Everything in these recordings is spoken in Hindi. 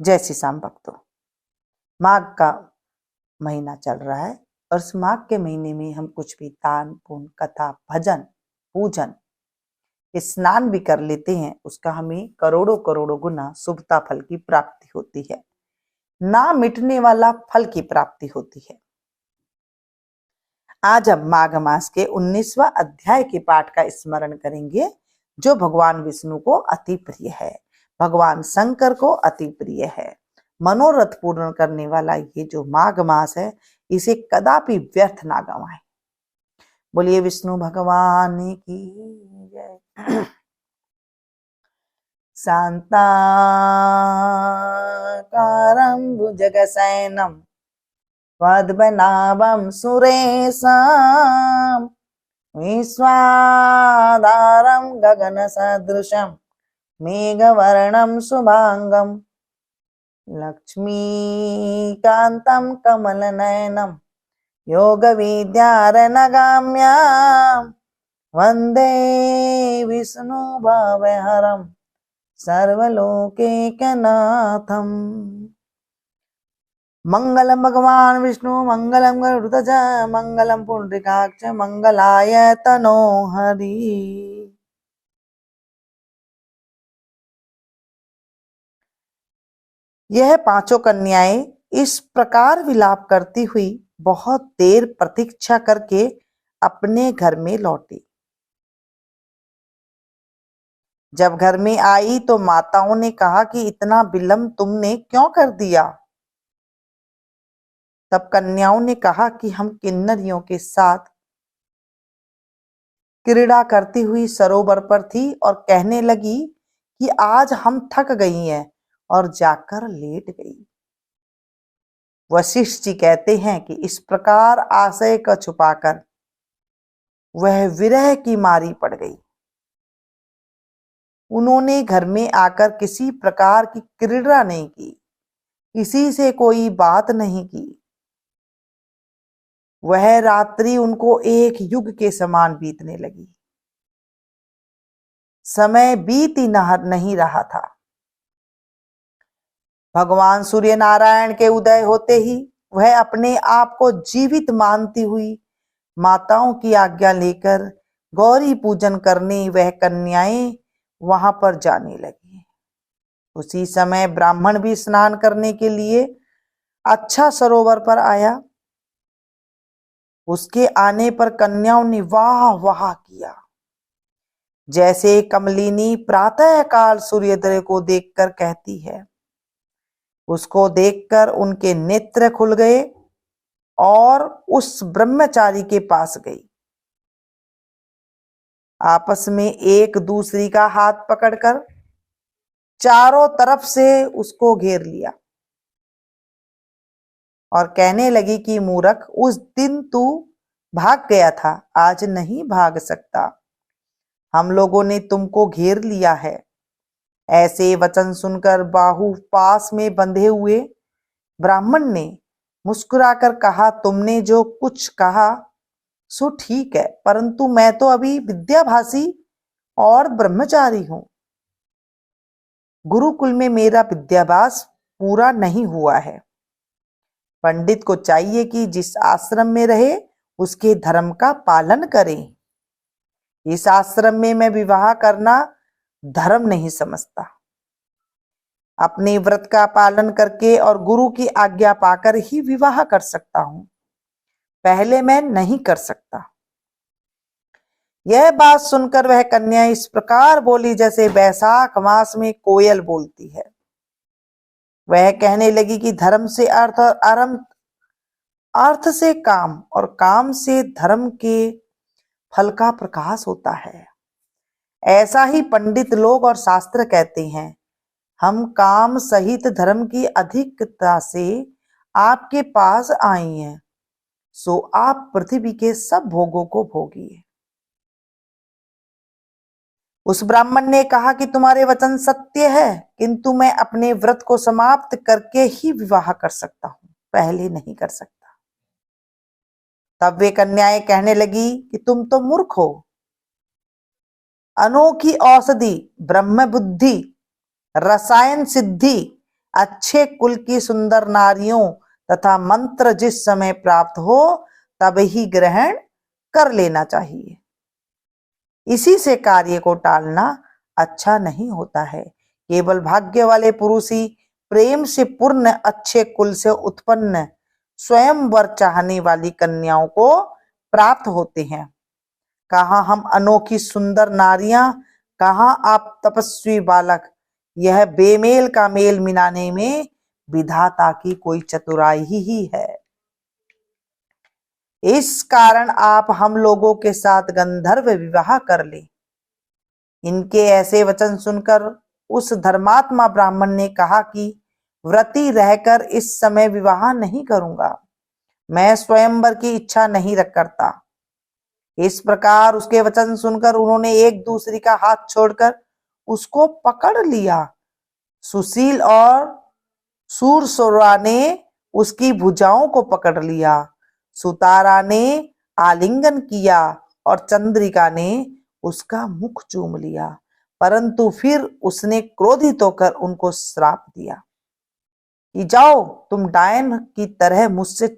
जय श्री श्याम भक्तों, माघ का महीना चल रहा है और इस माघ के महीने में हम कुछ भी दान पुण्य कथा भजन पूजन स्नान भी कर लेते हैं, उसका हमें करोड़ों करोड़ों गुना शुभता फल की प्राप्ति होती है, ना मिटने वाला फल की प्राप्ति होती है। आज हम माघ मास के 19वां अध्याय के पाठ का स्मरण करेंगे, जो भगवान विष्णु को अति प्रिय है, भगवान शंकर को अति प्रिय है। मनोरथ पूर्ण करने वाला ये जो माघ मास है, इसे कदापि व्यर्थ ना गवाएं। बोलिए विष्णु भगवान की जय। शांताकारं भुजगशयनं पद्मनाभं सुरेशं विश्वाधारं गगनसदृशं मेघवर्णं शुभांगं लक्ष्मीकान्तं कमलनयनं योगविद्यारनगाम्यां वन्दे विष्णुभवहरं सर्वलोकैकनाथम्। मंगलम भगवान विष्णु मंगलम गरुड़ध्वज मंगलम पुंडरीकाक्ष मंगलाय तनोहरि। यह पांचों कन्याएं इस प्रकार विलाप करती हुई बहुत देर प्रतीक्षा करके अपने घर में लौटी। जब घर में आई तो माताओं ने कहा कि इतना विलंब तुमने क्यों कर दिया। तब कन्याओं ने कहा कि हम किन्नरियों के साथ क्रीड़ा करती हुई सरोवर पर थी और कहने लगी कि आज हम थक गई हैं और जाकर लेट गई। वशिष्ठ जी कहते हैं कि इस प्रकार आशय का छुपाकर वह विरह की मारी पड़ गई। उन्होंने घर में आकर किसी प्रकार की क्रीड़ा नहीं की, किसी से कोई बात नहीं की। वह रात्रि उनको एक युग के समान बीतने लगी। समय बीत ही नहीं रहा था। भगवान सूर्य नारायण के उदय होते ही वह अपने आप को जीवित मानती हुई माताओं की आज्ञा लेकर गौरी पूजन करने वह कन्याएं वहां पर जाने लगी। उसी समय ब्राह्मण भी स्नान करने के लिए अच्छा सरोवर पर आया। उसके आने पर कन्याओं ने वाह वाह किया। जैसे कमलिनी प्रातः काल सूर्योदय को देखकर कहती है, उसको देखकर उनके नेत्र खुल गए और उस ब्रह्मचारी के पास गई। आपस में एक दूसरी का हाथ पकड़कर चारों तरफ से उसको घेर लिया और कहने लगी कि मूर्ख, उस दिन तू भाग गया था, आज नहीं भाग सकता। हम लोगों ने तुमको घेर लिया है। ऐसे वचन सुनकर बाहु पास में बंधे हुए ब्राह्मण ने मुस्कुराकर कहा, तुमने जो कुछ कहा सो ठीक है, परंतु मैं तो अभी विद्याभासी और ब्रह्मचारी हूं। गुरुकुल में मेरा विद्याभ्यास पूरा नहीं हुआ है। पंडित को चाहिए कि जिस आश्रम में रहे उसके धर्म का पालन करे। इस आश्रम में मैं विवाह करना धर्म नहीं समझता। अपने व्रत का पालन करके और गुरु की आज्ञा पाकर ही विवाह कर सकता हूं, पहले मैं नहीं कर सकता। यह बात सुनकर वह कन्या इस प्रकार बोली जैसे बैसाख मास में कोयल बोलती है। वह कहने लगी कि धर्म से अर्थ और अर्थ से काम और काम से धर्म के फल का प्रकाश होता है। ऐसा ही पंडित लोग और शास्त्र कहते हैं। हम काम सहित धर्म की अधिकता से आपके पास आए हैं, सो आप पृथ्वी के सब भोगों को भोगिए। उस ब्राह्मण ने कहा कि तुम्हारे वचन सत्य है, किंतु मैं अपने व्रत को समाप्त करके ही विवाह कर सकता हूं, पहले नहीं कर सकता। तब वे कन्याएं कहने लगी कि तुम तो मूर्ख हो। अनोखी औषधि, ब्रह्म बुद्धि, रसायन सिद्धि अच्छे कुल की सुंदर नारियों तथा मंत्र जिस समय प्राप्त हो तब ही ग्रहण कर लेना चाहिए। इसी से कार्य को टालना अच्छा नहीं होता है। केवल भाग्य वाले पुरुष ही प्रेम से पूर्ण अच्छे कुल से उत्पन्न स्वयं वर चाहने वाली कन्याओं को प्राप्त होते हैं। कहाँ हम अनोखी सुंदर नारियां, कहाँ आप तपस्वी बालक। यह बेमेल का मेल मिलाने में विधाता की कोई चतुराई ही है। इस कारण आप हम लोगों के साथ गंधर्व विवाह कर ले। इनके ऐसे वचन सुनकर उस धर्मात्मा ब्राह्मण ने कहा कि व्रती रहकर इस समय विवाह नहीं करूंगा, मैं स्वयंवर की इच्छा नहीं रख करता। इस प्रकार उसके वचन सुनकर उन्होंने एक दूसरे का हाथ छोड़कर उसको पकड़ लिया। सुशील और सूरसोरा ने उसकी भुजाओं को पकड़ लिया, सुतारा ने आलिंगन किया और चंद्रिका ने उसका मुख चूम लिया। परंतु फिर उसने क्रोधित होकर उनको श्राप दिया कि जाओ, तुम डायन की तरह मुझसे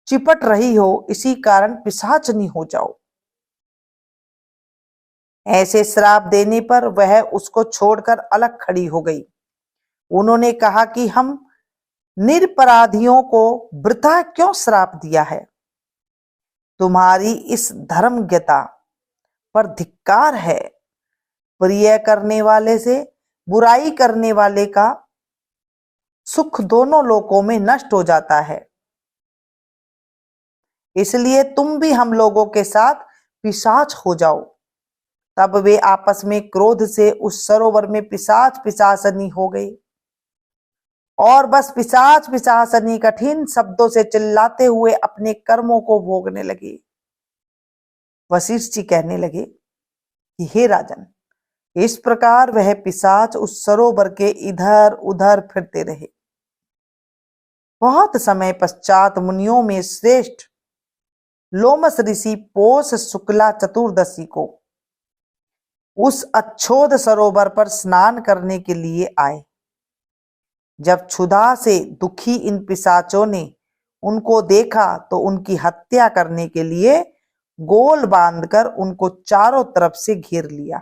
चिपट रही हो, इसी कारण पिशाचनी हो जाओ। ऐसे श्राप देने पर वह उसको छोड़कर अलग खड़ी हो गई। उन्होंने कहा कि हम निरपराधियों को वृथा क्यों श्राप दिया है? तुम्हारी इस धर्मज्ञता पर धिक्कार है। प्रिय करने वाले से बुराई करने वाले का सुख दोनों लोकों में नष्ट हो जाता है। इसलिए तुम भी हम लोगों के साथ पिशाच हो जाओ। तब वे आपस में क्रोध से उस सरोवर में पिशाच पिशाचनी हो गई और बस पिशाच पिशाचनी कठिन शब्दों से चिल्लाते हुए अपने कर्मों को भोगने लगे। वशिष्ठ जी कहने लगे कि हे राजन, इस प्रकार वह पिशाच उस सरोवर के इधर उधर फिरते रहे। बहुत समय पश्चात मुनियों में श्रेष्ठ लोमस ऋषि पौष शुक्ला चतुर्दशी को उस अच्छोद सरोवर पर स्नान करने के लिए आए। जब क्षुधा से दुखी इन पिशाचों ने उनको देखा तो उनकी हत्या करने के लिए गोल बांधकर उनको चारों तरफ से घेर लिया।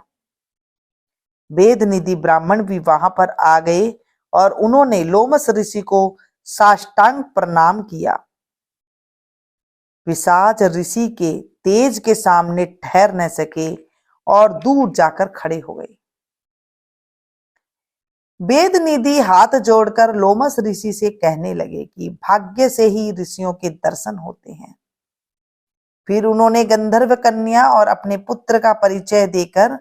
वेद निधि ब्राह्मण भी वहां पर आ गए और उन्होंने लोमस ऋषि को साष्टांग प्रणाम किया। पिशाच ऋषि के तेज के सामने ठहर न सके और दूर जाकर खड़े हो गए। वेद निधि हाथ जोड़कर लोमस ऋषि से कहने लगे कि भाग्य से ही ऋषियों के दर्शन होते हैं। फिर उन्होंने गंधर्व कन्या और अपने पुत्र का परिचय देकर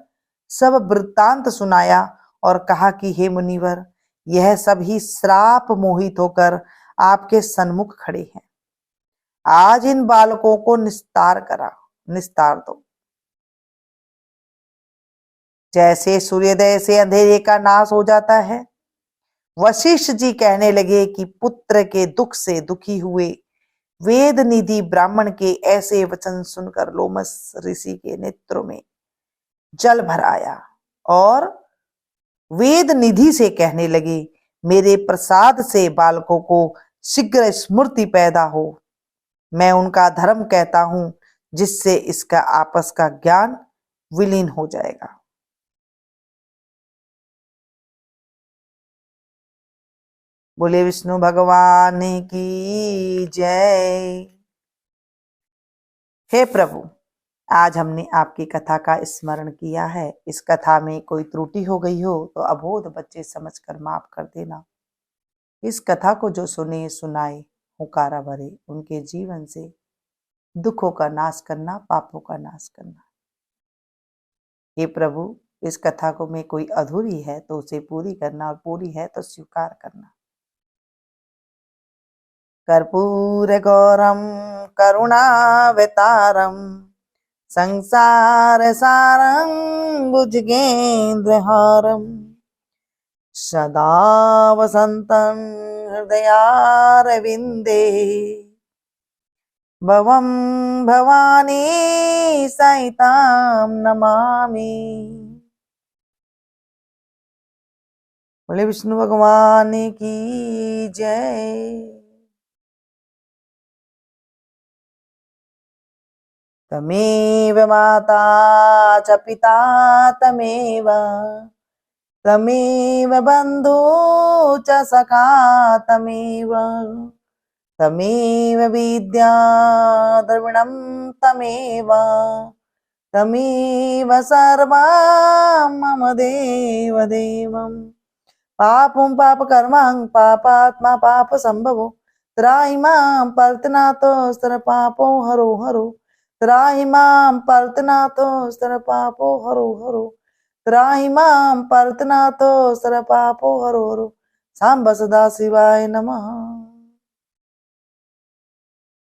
सब वृत्तांत सुनाया और कहा कि हे मुनिवर, यह सभी श्राप मोहित होकर आपके सन्मुख खड़े हैं। आज इन बालकों को निस्तार दो। जैसे सूर्योदय से अंधेरे का नाश हो जाता है। वशिष्ठ जी कहने लगे कि पुत्र के दुख से दुखी हुए वेद निधि ब्राह्मण के ऐसे वचन सुनकर लोमस ऋषि के नेत्रों में जल भर आया और वेद निधि से कहने लगे, मेरे प्रसाद से बालकों को शीघ्र स्मृति पैदा हो। मैं उनका धर्म कहता हूं जिससे इसका आपस का ज्ञान विलीन हो जाएगा। बोले विष्णु भगवान की जय। हे प्रभु, आज हमने आपकी कथा का स्मरण किया है। इस कथा में कोई त्रुटि हो गई हो तो अबोध बच्चे समझकर माफ कर देना। इस कथा को जो सुने सुनाए हुकारा भरे, उनके जीवन से दुखों का नाश करना, पापों का नाश करना। हे प्रभु, इस कथा को में कोई अधूरी है तो उसे पूरी करना और पूरी है तो स्वीकार करना। कर्पूर गौरम करुणावतारम संसार सारं भुजगेन्द्रहारं सदा वसन्तं हृदयारविन्दे भवं भवानी सहितां नमामि। बोले विष्णु भगवान की जय। तमेव माता च पिता तमेव, तमेव बन्धु च सखा तमेव, तमेव विद्या द्रविणं तमेव, तमेव सर्वं मम देव देवम्। पापं पापकर्मां पापात्मा पापसम्भवो, त्राहि मां पर्तनातो स्तर पापो हरो हरो, त्राहि मां पर्तनातो स्तर पापो हरो हरो, त्राहि मां पर्तनातो स्तर पापो हरो हरो। सांब सदा शिवाय नमः।